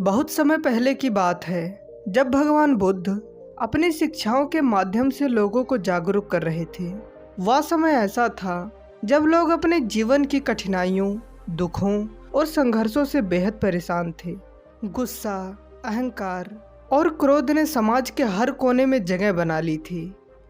बहुत समय पहले की बात है, जब भगवान बुद्ध अपनी शिक्षाओं के माध्यम से लोगों को जागरूक कर रहे थे। वह समय ऐसा था जब लोग अपने जीवन की कठिनाइयों, दुखों और संघर्षों से बेहद परेशान थे। गुस्सा, अहंकार और क्रोध ने समाज के हर कोने में जगह बना ली थी।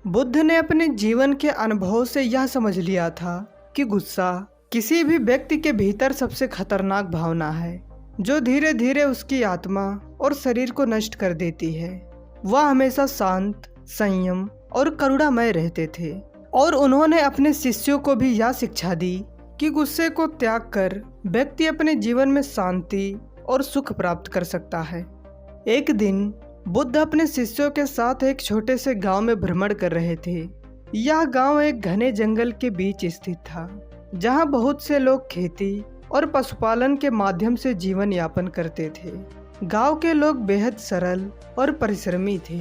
बुद्ध ने अपने जीवन के अनुभव से यह समझ लिया था कि गुस्सा किसी भी व्यक्ति के भीतर सबसे खतरनाक भावना है, जो धीरे धीरे उसकी आत्मा और शरीर को नष्ट कर देती है। वह हमेशा शांत, संयम और करुणामय रहते थे और उन्होंने अपने शिष्यों को भी यह शिक्षा दी कि गुस्से को त्याग कर व्यक्ति अपने जीवन में शांति और सुख प्राप्त कर सकता है। एक दिन बुद्ध अपने शिष्यों के साथ एक छोटे से गांव में भ्रमण कर रहे थे। यह गांव एक घने जंगल के बीच स्थित था, जहां बहुत से लोग खेती और पशुपालन के माध्यम से जीवन यापन करते थे। गांव के लोग बेहद सरल और परिश्रमी थे,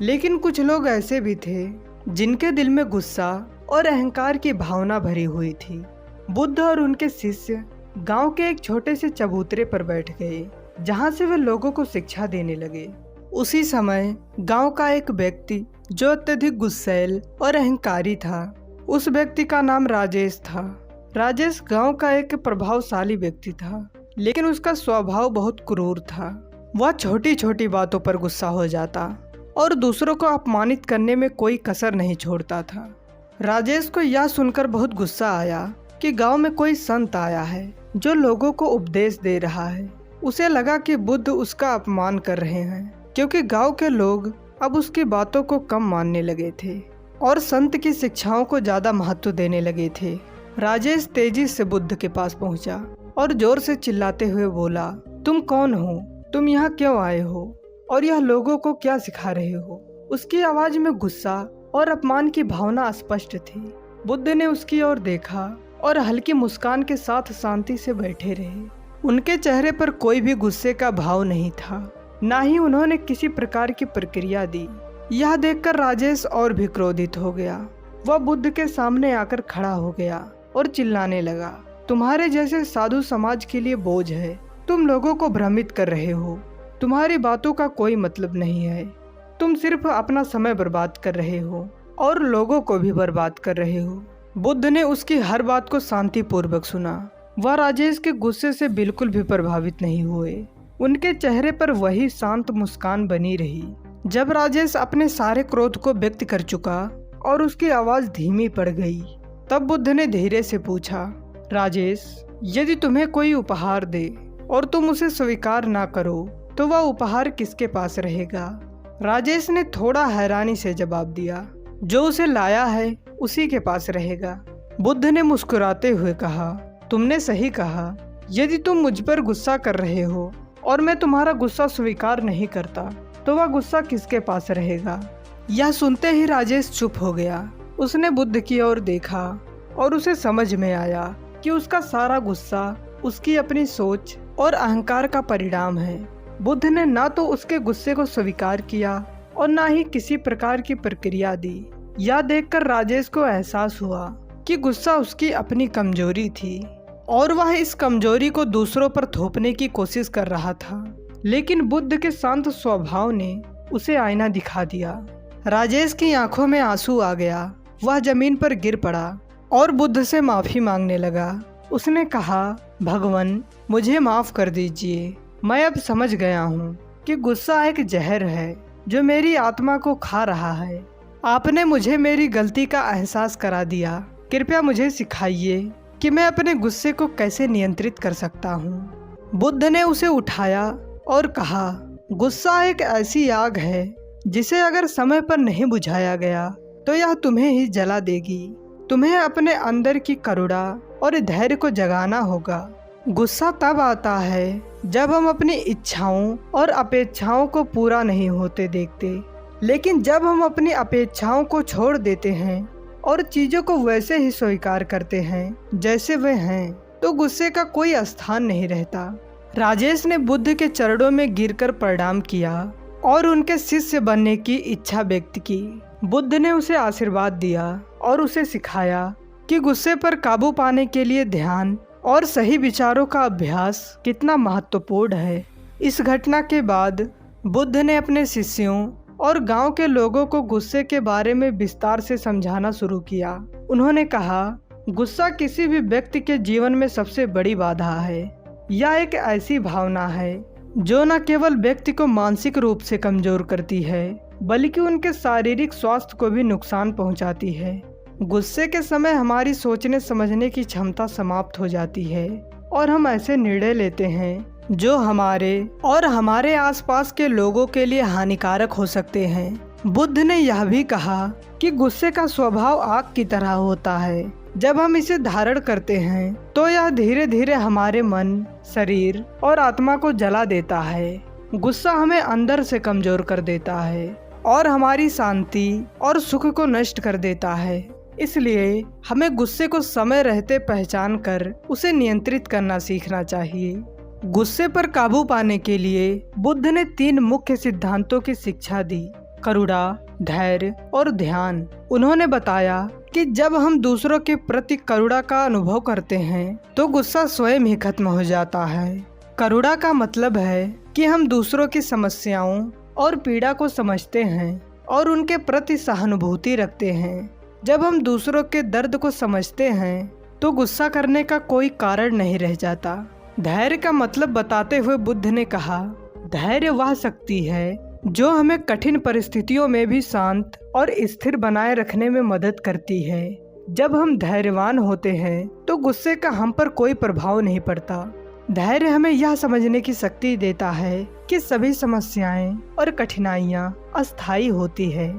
लेकिन कुछ लोग ऐसे भी थे जिनके दिल में गुस्सा और अहंकार की भावना भरी हुई थी। बुद्ध और उनके शिष्य गांव के एक छोटे से चबूतरे पर बैठ गए, जहां से वे लोगों को शिक्षा देने लगे। उसी समय गांव का एक व्यक्ति जो अत्यधिक गुस्सैल और अहंकारी था, उस व्यक्ति का नाम राजेश था। राजेश गांव का एक प्रभावशाली व्यक्ति था, लेकिन उसका स्वभाव बहुत क्रूर था। वह छोटी छोटी बातों पर गुस्सा हो जाता और दूसरों को अपमानित करने में कोई कसर नहीं छोड़ता था। राजेश को यह सुनकर बहुत गुस्सा आया कि गांव में कोई संत आया है जो लोगों को उपदेश दे रहा है। उसे लगा कि बुद्ध उसका अपमान कर रहे हैं, क्योंकि गांव के लोग अब उसकी बातों को कम मानने लगे थे और संत की शिक्षाओं को ज़्यादा महत्व देने लगे थे। राजेश तेजी से बुद्ध के पास पहुंचा और जोर से चिल्लाते हुए बोला, तुम कौन हो? तुम यहाँ क्यों आए हो? और यह लोगों को क्या सिखा रहे हो? उसकी आवाज़ में गुस्सा और अपमान की भावना स्पष्ट थी। बुद्ध ने उसकी ओर देखा और हल्की मुस्कान के साथ शांति से बैठे रहे। उनके चेहरे पर कोई भी गुस्से का भाव नहीं था, ना ही उन्होंने किसी प्रकार की प्रतिक्रिया दी। यह देखकर राजेश और भी क्रोधित हो गया। वह बुद्ध के सामने आकर खड़ा हो गया और चिल्लाने लगा, तुम्हारे जैसे साधु समाज के लिए बोझ है। तुम लोगों को भ्रमित कर रहे हो। तुम्हारी बातों का कोई मतलब नहीं है। तुम सिर्फ अपना समय बर्बाद कर रहे हो और लोगों को भी बर्बाद कर रहे हो। बुद्ध ने उसकी हर बात को शांतिपूर्वक सुना। वह राजेश के गुस्से से बिल्कुल भी प्रभावित नहीं हुए। उनके चेहरे पर वही शांत मुस्कान बनी रही। जब राजेश अपने सारे क्रोध को व्यक्त कर चुका और उसकी आवाज़ धीमी पड़ गई, तब बुद्ध ने धीरे से पूछा, राजेश, यदि तुम्हें कोई उपहार दे और तुम उसे स्वीकार ना करो तो वह उपहार किसके पास रहेगा? राजेश ने थोड़ा हैरानी से जवाब दिया, जो उसे लाया है उसी के पास रहेगा। बुद्ध ने मुस्कुराते हुए कहा, तुमने सही कहा। यदि तुम मुझ पर गुस्सा कर रहे हो और मैं तुम्हारा गुस्सा स्वीकार नहीं करता तो वह गुस्सा किसके पास रहेगा? यह सुनते ही राजेश चुप हो गया। उसने बुद्ध की ओर देखा और उसे समझ में आया कि उसका सारा गुस्सा उसकी अपनी सोच और अहंकार का परिणाम है। बुद्ध ने ना तो उसके गुस्से को स्वीकार किया और ना ही किसी प्रकार की प्रक्रिया दी। यह देखकर राजेश को एहसास हुआ कि गुस्सा उसकी अपनी कमजोरी थी और वह इस कमजोरी को दूसरों पर थोपने की कोशिश कर रहा था। लेकिन बुद्ध के शांत स्वभाव ने उसे आईना दिखा दिया। राजेश की आंखों में आंसू आ गया। वह जमीन पर गिर पड़ा और बुद्ध से माफ़ी मांगने लगा। उसने कहा, भगवान, मुझे माफ़ कर दीजिए। मैं अब समझ गया हूँ कि गुस्सा एक जहर है जो मेरी आत्मा को खा रहा है। आपने मुझे मेरी गलती का एहसास करा दिया। कृपया मुझे सिखाइए कि मैं अपने गुस्से को कैसे नियंत्रित कर सकता हूँ। बुद्ध ने उसे उठाया और कहा, गुस्सा एक ऐसी आग है जिसे अगर समय पर नहीं बुझाया गया तो यह तुम्हें ही जला देगी। तुम्हें अपने अंदर की करुणा और धैर्य को जगाना होगा। गुस्सा तब आता है जब हम अपनी इच्छाओं और अपेक्षाओं को पूरा नहीं होते देखते, लेकिन जब हम अपनी अपेक्षाओं को छोड़ देते हैं और चीज़ों को वैसे ही स्वीकार करते हैं जैसे वे हैं, तो गुस्से का कोई स्थान नहीं रहता। राजेश ने बुद्ध के चरणों में गिरकर प्रणाम किया और उनके शिष्य बनने की इच्छा व्यक्त की। बुद्ध ने उसे आशीर्वाद दिया और उसे सिखाया कि गुस्से पर काबू पाने के लिए ध्यान और सही विचारों का अभ्यास कितना महत्वपूर्ण है। इस घटना के बाद बुद्ध ने अपने शिष्यों और गांव के लोगों को गुस्से के बारे में विस्तार से समझाना शुरू किया। उन्होंने कहा, गुस्सा किसी भी व्यक्ति के जीवन में सबसे बड़ी बाधा है। यह एक ऐसी भावना है जो न केवल व्यक्ति को मानसिक रूप से कमजोर करती है, बल्कि उनके शारीरिक स्वास्थ्य को भी नुकसान पहुंचाती है। गुस्से के समय हमारी सोचने समझने की क्षमता समाप्त हो जाती है और हम ऐसे निर्णय लेते हैं जो हमारे और हमारे आसपास के लोगों के लिए हानिकारक हो सकते हैं। बुद्ध ने यह भी कहा कि गुस्से का स्वभाव आग की तरह होता है। जब हम इसे धारण करते हैं तो यह धीरे धीरे हमारे मन, शरीर और आत्मा को जला देता है। गुस्सा हमें अंदर से कमजोर कर देता है और हमारी शांति और सुख को नष्ट कर देता है। इसलिए हमें गुस्से को समय रहते पहचान कर उसे नियंत्रित करना सीखना चाहिए। गुस्से पर काबू पाने के लिए बुद्ध ने 3 मुख्य सिद्धांतों की शिक्षा दी: करुणा, धैर्य और ध्यान। उन्होंने बताया कि जब हम दूसरों के प्रति करुणा का अनुभव करते हैं तो गुस्सा स्वयं ही खत्म हो जाता है। करुणा का मतलब है कि हम दूसरों की समस्याओं और पीड़ा को समझते हैं और उनके प्रति सहानुभूति रखते हैं। जब हम दूसरों के दर्द को समझते हैं तो गुस्सा करने का कोई कारण नहीं रह जाता। धैर्य का मतलब बताते हुए बुद्ध ने कहा, धैर्य वह शक्ति है जो हमें कठिन परिस्थितियों में भी शांत और स्थिर बनाए रखने में मदद करती है। जब हम धैर्यवान होते हैं तो गुस्से का हम पर कोई प्रभाव नहीं पड़ता। धैर्य हमें यह समझने की शक्ति देता है कि सभी समस्याएं और कठिनाइयां अस्थायी होती है।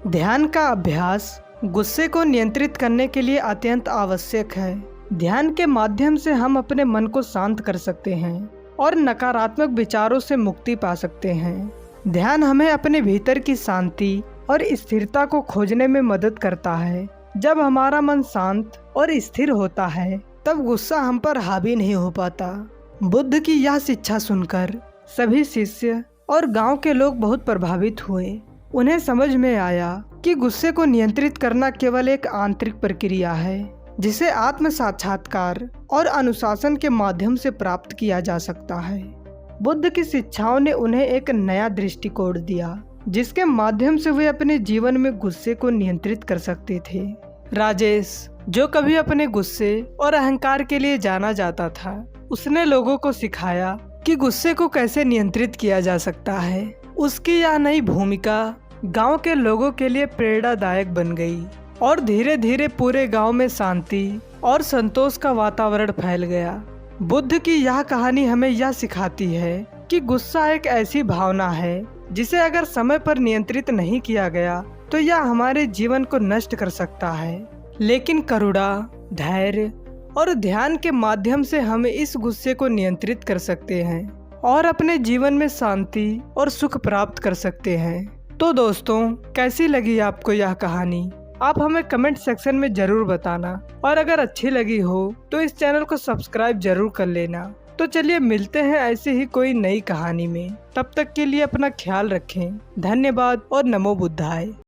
ध्यान का अभ्यास गुस्से को नियंत्रित करने के लिए अत्यंत आवश्यक है। ध्यान के माध्यम से हम अपने मन को शांत कर सकते हैं और नकारात्मक विचारों से मुक्ति पा सकते हैं। ध्यान हमें अपने भीतर की शांति और स्थिरता को खोजने में मदद करता है। जब हमारा मन शांत और स्थिर होता है तब गुस्सा हम पर हावी नहीं हो पाता। बुद्ध की यह शिक्षा सुनकर सभी शिष्य और गांव के लोग बहुत प्रभावित हुए। उन्हें समझ में आया कि गुस्से को नियंत्रित करना केवल एक आंतरिक प्रक्रिया है जिसे आत्म साक्षात्कार और अनुशासन के माध्यम से प्राप्त किया जा सकता है। बुद्ध की शिक्षाओं ने उन्हें एक नया दृष्टिकोण दिया जिसके माध्यम से वे अपने जीवन में गुस्से को नियंत्रित कर सकते थे। राजेश, जो कभी अपने गुस्से और अहंकार के लिए जाना जाता था, उसने लोगों को सिखाया कि गुस्से को कैसे नियंत्रित किया जा सकता है। उसकी यह नई भूमिका गांव के लोगों के लिए प्रेरणादायक बन गई और धीरे धीरे पूरे गांव में शांति और संतोष का वातावरण फैल गया। बुद्ध की यह कहानी हमें यह सिखाती है कि गुस्सा एक ऐसी भावना है जिसे अगर समय पर नियंत्रित नहीं किया गया तो यह हमारे जीवन को नष्ट कर सकता है। लेकिन करुणा, धैर्य और ध्यान के माध्यम से हम इस गुस्से को नियंत्रित कर सकते हैं और अपने जीवन में शांति और सुख प्राप्त कर सकते हैं। तो दोस्तों, कैसी लगी आपको यह कहानी? आप हमें कमेंट सेक्शन में जरूर बताना और अगर अच्छी लगी हो तो इस चैनल को सब्सक्राइब जरूर कर लेना। तो चलिए मिलते हैं ऐसे ही कोई नई कहानी में। तब तक के लिए अपना ख्याल रखें। धन्यवाद और नमो बुद्धाय।